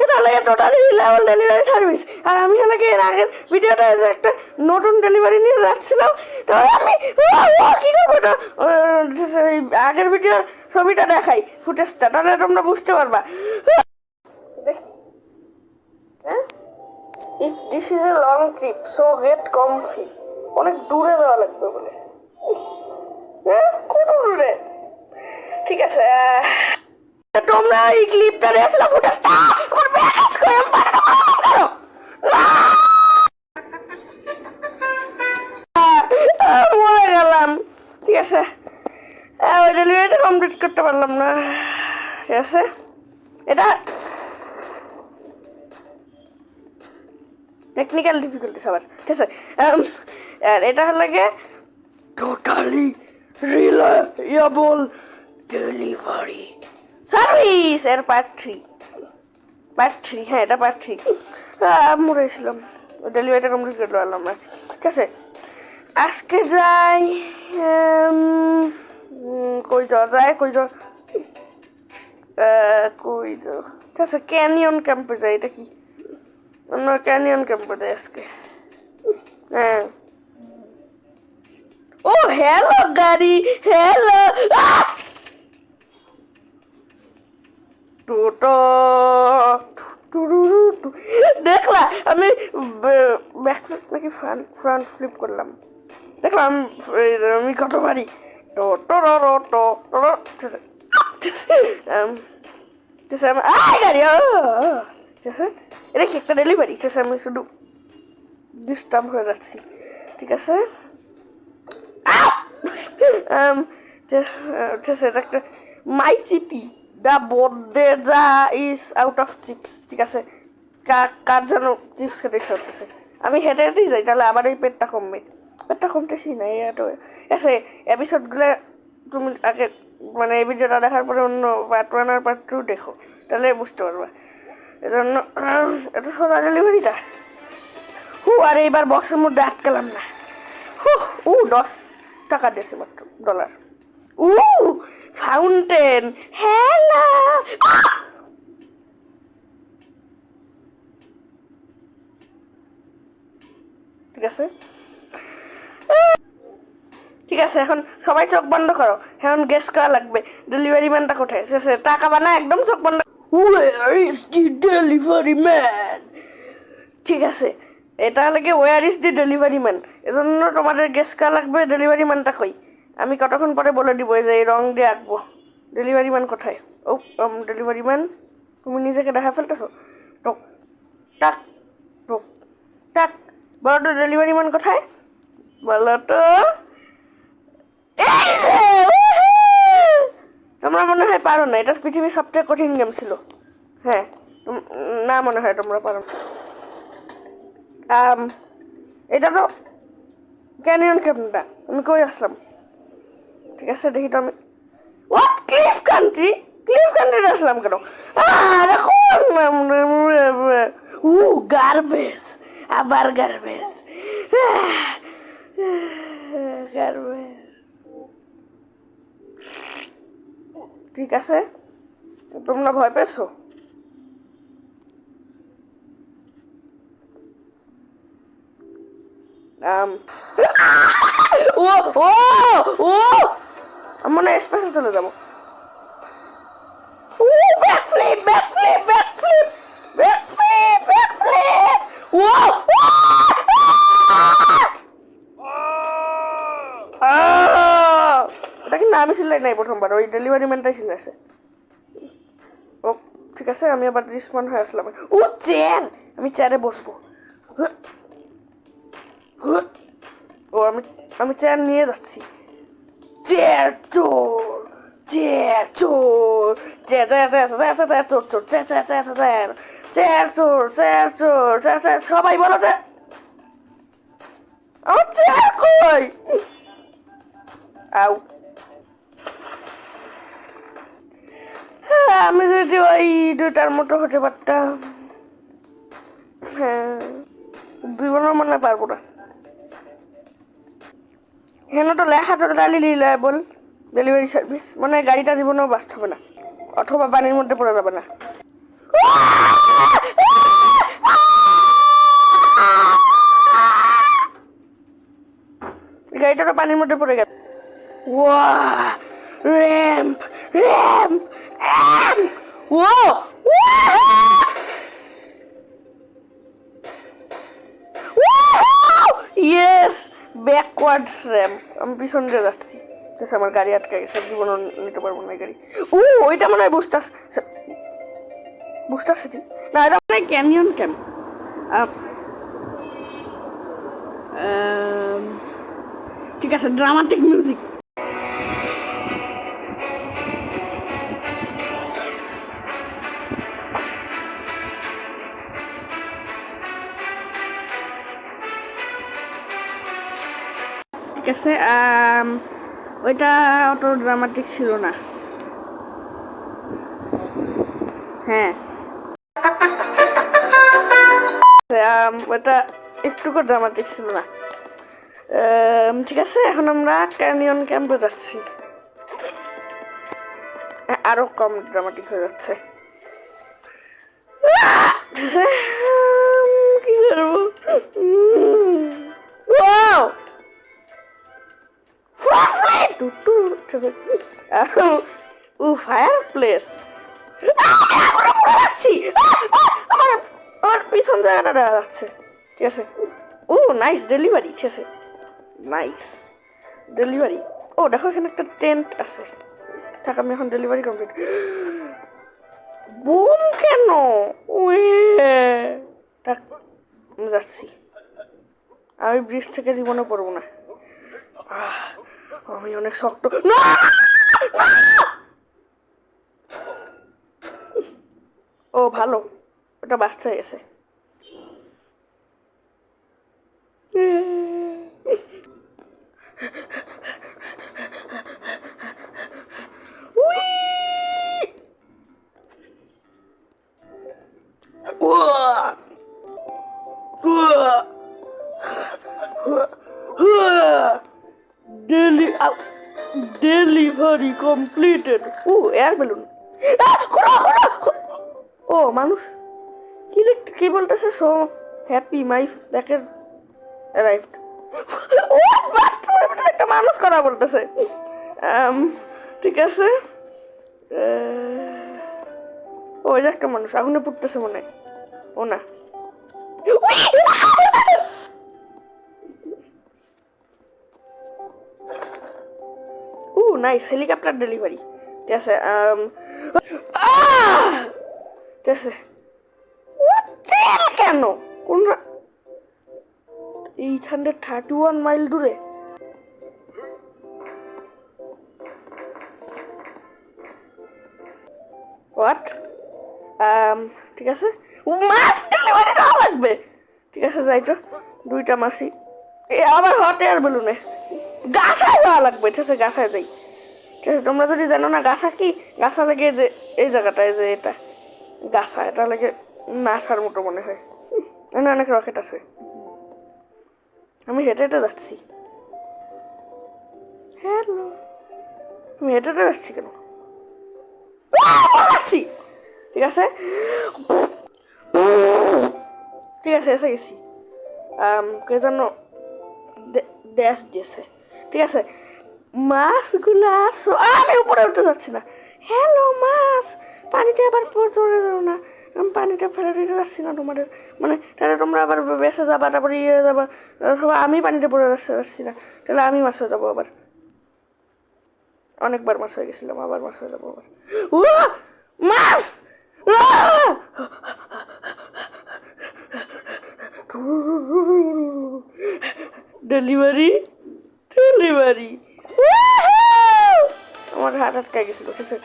এটা লাগে totally reliable delivery service. আর আমি লাগে এর আগের ভিডিওটা একটা নতুন ডেলিভারি নিয়ে যাচ্ছিলাম, তাহলে আমি কী করবো এটা আগের ভিডিওর ছবিটা দেখাই, ফুটেজটা, তাহলে তোমরা বুঝতে পারবা। If this is a long trip, so get comfy. অনেক দূরে যাওয়া লাগবে বলে। কত দূরে? ঠিক আছে, তোমরা এই ক্লিপটা দেখছিলা, ফুটেজটা আমার ব্যাকাজ করে আমি পারে না করো মরে গেলাম। ঠিক আছে, ওই ডেলিভারিটা কমপ্লিট করতে পারলাম না। ঠিক আছে, এটা টেকনিক্যাল ডিফিকাল্টিস আবার। ঠিক আছে, আর এটা লাগে টোটালি রিলায়েবল ডেলিভারি সার্ভিস এর পার্ট 3। হ্যাঁ, এটা পার্ট 3। মরেছিলাম, ডেলিভারিটা কমপ্লিট করতে পারলাম না। ঠিক আছে, আজকে যাই, কই যাওয়া যায়, কই যাওয়া, ঠিক আছে, ক্যানিয়ন ক্যাম্পে যাই। এটা কি আমরা ক্যানিয়ন ক্যাম্পে যাই আজকে? হ্যাঁ, ও হ্যালো গাড়ি, হ্যালো টোটো। দেখলা আমি ব্যাক ফ্লিপ নাকি ফ্রন্ট ফ্লিপ করলাম, দেখলাম আমি কত পারি। টোটো গাড়ি, ঠিক আছে, এটা কি একটা ডেলিভারি? ঠিক আছে, আমি শুধু ডিস্টার্ব হয়ে যাচ্ছি। ঠিক আছে, ঠিক আছে, এটা একটা মাই চিপি দা বড্ডে যা ইজ আউট অফ চিপস। ঠিক আছে, কার যেন চিপস খেতে ইচ্ছা করতেছে, আমি হেঁটে হেঁটেই যাই, তাহলে আবার এই পেটটা কমতেছি না। এটা আছে এপিসোডগুলো তুমি আগে মানে এই ভিডিওটা দেখার পরে অন্য পার্ট 1 আর পার্ট 2 দেখো, তাহলে বুঝতে পারবা। এজন্য এত সোজা ডেলিভারিটা। আর এইবার বক্সের মধ্যে আটকালাম না। 10 টাকা দিয়েছে মাত্র, $। Fountain, hello. ঠিক আছে, এখন সবাই চোখ বন্ধ করো। এখন গেস করা লাগবে ডেলিভারি ম্যানটা কোথায়। ঠিক আছে, টাকা বানা একদম চোখ বন্ধ। Where is the delivery man? ঠিক আছে, এটা লাগে where is the delivery man. এজন্য তোমাদের গেস করা লাগবে ডেলিভারি ম্যানটা কই। আমি কতক্ষণ পরে বলে দিব যে এই রং দিয়ে আঁকবো ডেলিভারি ম্যান কোথায়। ডেলিভারি ম্যান, তুমি নিজেকে দেখা ফেলতেছো। টক টাক টক টাক, বলো তো ডেলিভারি ম্যান কোথায়, বলো তো। তোমরা মনে হয় পারো না, এটা পৃথিবীর সবচেয়ে কঠিন গেম ছিল। হ্যাঁ, না মনে হয় তোমরা পারো। এটা তো ক্যানিয়ন ক্যাম্পটা, আমি কই আসলাম। ঠিক আছে, দেখি তো আমি ক্লিফ কান্ট্রি আসলাম কেন? গার্বেজ, আবার গার্বেজ। ঠিক আছে, তোমরা ভয় পেয়েছো? মানে স্পেশাল চলে যাবো। এটা কিন্তু আমি সিলাই নাই প্রথমবার, ওই ডেলিভারি ম্যানটাই সিলাইছে। ও ঠিক আছে, আমি আবার রিসপন্ড হয়ে আসলাম। চেয়ার, আমি চেয়ারে বসবো। আমি চেয়ার নিয়ে যাচ্ছি। চেয়ার চোর, চেয়ার চোর, চেয়ার চোর, সবাই বলো যে আমার চেয়ার কই। আমি যদি ওই 2টার মতো হতে পারতাম। হ্যাঁ, জীবনের মনে পারবো না। হেন তো লেখা টোটালি রিলায়েবল ডেলিভারি সার্ভিস, মানে গাড়িটা জীবনেও বাস্ট হবে না, অথবা পানির মধ্যে পড়ে যাবে না। পানির মধ্যে পড়ে গেল। ওয়া র্যাম্প র্যাম্প র্যাম্প ও ইয়েস ব্যাকওয়ার্ডস র্যাম্প। আমি পিছন দিয়ে যাচ্ছি, আমার গাড়ি আটকে গেছে, জীবন নিতে পারবো না গাড়ি। ওইটা মনে হয় বুস্টার বুস্টার সিটি না, এটা মনে হয় ক্যানিয়ন ক্যাম্প। ঠিক আছে, ড্রামাটিক মিউজিক। ঠিক আছে, ওইটা অত ড্রামাটিক ছিল না। হ্যাঁ ওটা একটুকু ড্রামাটিক ছিল না। ঠিক আছে, এখন আমরা ক্যানিয়ন ক্যাম্পে যাচ্ছি, আরো কম ড্রামাটিক হয়ে যাচ্ছে। ঠিক আছে, কি করবো? ফায়ার প্লেস, আমার পিছন জায়গাটা দেখা যাচ্ছে। ঠিক আছে, নাইস ডেলিভারি। ঠিক আছে, নাইস ডেলিভারি। দেখো এখানে একটা টেন্ট আছে। থাক, আমি এখন ডেলিভারি কমপ্লিট। বুম কেন? থাক, আমি যাচ্ছি। আমি ব্রিজ থেকে জীবনে পড়বো না। আমি অনেক শক্ত। ভালো, ওটা বাঁচতে হয়ে গেছে। Delivery completed. Air balloon. মানুষ কি বলতেছে? So happy my package arrived. একটা মানুষ কথা বলতেছে। ঠিক আছে, ওই যে একটা মানুষ আগুনে পুড়তেছে মনে হয়। না, নাইস হেলিকপ্টার ডেলিভারি। ঠিক আছে, ঠিক আছে। কেন? কোন 831 মাইল দূরে? হোয়াট? ঠিক আছে, মাছ ডেলিভারি দেওয়া লাগবে। ঠিক আছে, যাই তো, 2টা মাছই। আবার হট এয়ার বেলুনে গাছায় যাওয়া লাগবে। ঠিক আছে, গাছায় যাই। ঠিক আছে, তোমরা যদি জানো না গাছা কি, গাছা লাগে যে এই জায়গাটায়, যে এটা গাছা, এটা লাগে নাসার মতো মনে হয়। এখানে অনেক রকেট আছে। আমি হেঁটে হেঁটে যাচ্ছি। হ্যালো, আমি হেঁটে হেঁটে যাচ্ছি কেন? যাচ্ছি। ঠিক আছে, ঠিক আছে, এসে গেছি। কে যেন ড্যাশ দিয়েছে। ঠিক আছে, মাছগুলো আসো। আমি উপরে উঠতে যাচ্ছি না। হ্যালো মাছ, পানিতে আবার চলে যাও না। আমি পানিটা ফেলে দিতে যাচ্ছি না তোমাদের, মানে তাহলে তোমরা আবার বেসে যাবা, তারপরে ইয়ে যাবা সবাই। আমি পানিতে পড়ে যাচ্ছি না, তাহলে আমি মাছ হয়ে যাবো আবার। অনেকবার মাছ হয়ে গেছিলাম, আবার মাছ হয়ে যাবো আবার। মাছ! Delivery delivery. আমার হাত আটকায় গেছিল। ঠিক আছে,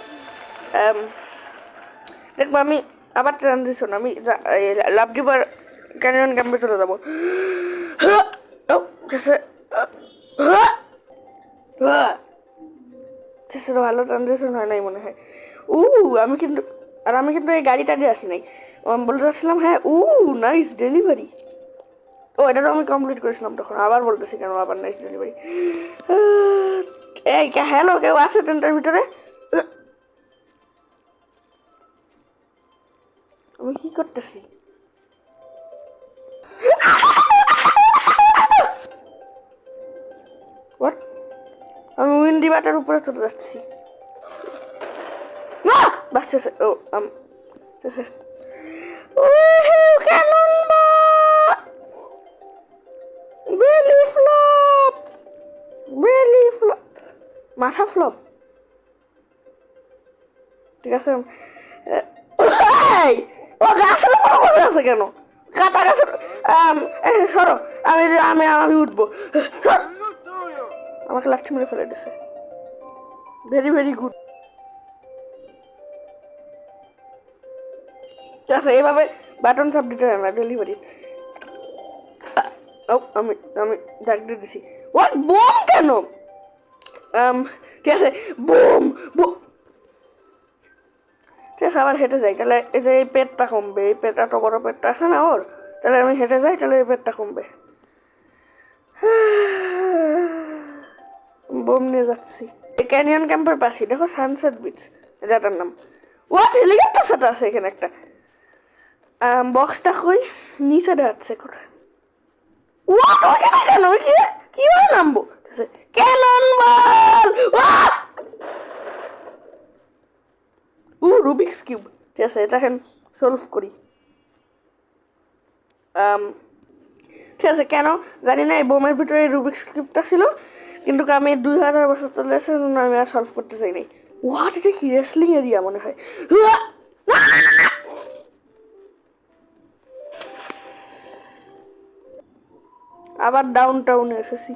দেখবো আমি আবার ট্রানজিশন। আমি লাভডিবার ক্যানিয়ন ক্যাম্পে চলে যাবো। ঠিক আছে, ভালো ট্রানজিশন হয় নাই মনে হয়। আমি কিন্তু এই গাড়িটা দিয়ে আসি নাই। আমি বলতে চাচ্ছিলাম, হ্যাঁ নাইস ডেলিভারি। এটা তো আমি কমপ্লিট করেছিলাম তখন। আবার বলতেছি কেন আবার নাইস ডেলিভারি? এই হ্যালো, কেউ আছে টেন্টের ভিতরে? আমি কি করতেছি? হোয়াট? বাটার উপরে চলে যাচ্ছি। না বাঁচতেছে। ও ঠিক আছে। ক্যানন বেলি ফ্লপ, বেলি ফ্লপ, মাথা ফ্লপ। ঠিক আছে। ও গাছের উপরে বসে আছে কেন? কাটা গাছের। সরো, আমি আমি আমি উঠবো। আমাকে লাঠি মেরে ফেলে দিছে। Very very good. ঠিক আছে, এইভাবে বাটন চাপ দিতে হয় না ডেলিভারি। ও আমি আমি ডাক দিয়ে দিছি। হোয়াট বোম কেন? ঠিক আছে, বোম বোম। ঠিক আছে, আবার হেঁটে যাই, তাহলে এই যে এই পেটটা কমবে। এই পেট, এত বড় পেটটা আছে না ওর, তাহলে আমি হেঁটে যাই, তাহলে এই পেটটা কমবে। বোম নিয়ে যাচ্ছি। এই ক্যানিয়ন ক্যাম্পের পাশে দেখো সানসেট বিচ, যেটার নাম। হোয়াট হেলিকপ্টার সাথে আছে এখানে একটা। বক্সটা কই? নিচে যাচ্ছে কোথায়? হোয়াট ওইখানে কেন? কিভাবে নামবো? Cannon ball. Rubik's cube. ঠিক আছে, এটা এখন সলভ করি। ঠিক আছে, কেন জানি না এই বোমের ভিতরে রুবিক্স কিউবটা ছিল, কিন্তু আমি 2000 বছর চলে এসে আমি আর সলভ করতে চাই নাই। হোয়াট, এটা কি রেসলিং এরিয়া মনে হয়? আবার ডাউন টাউনে এসেছি।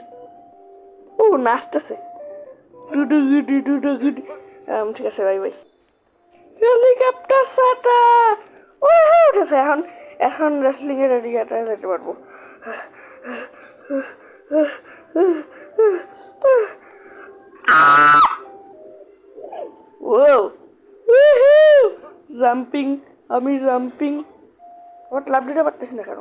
ও নাচতেছে। ঠিক আছে, বাই বাই। হেলিকপ্টার সাটা উঠেছে। এখন এখন রেসলিং এর এরিয়াটায় যেতে পারবো। ও জাম্পিং, আমি জাম্পিং। ওর লাভ দিতে পারতেছি না কেন?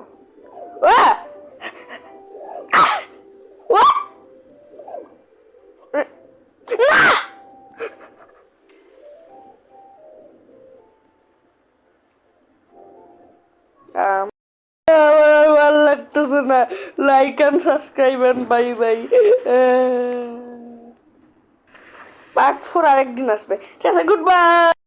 ভালো লাগতেছে না। Like and subscribe and bye bye. Part 4 আরেকদিন আসবে। ঠিক আছে, গুড বাই।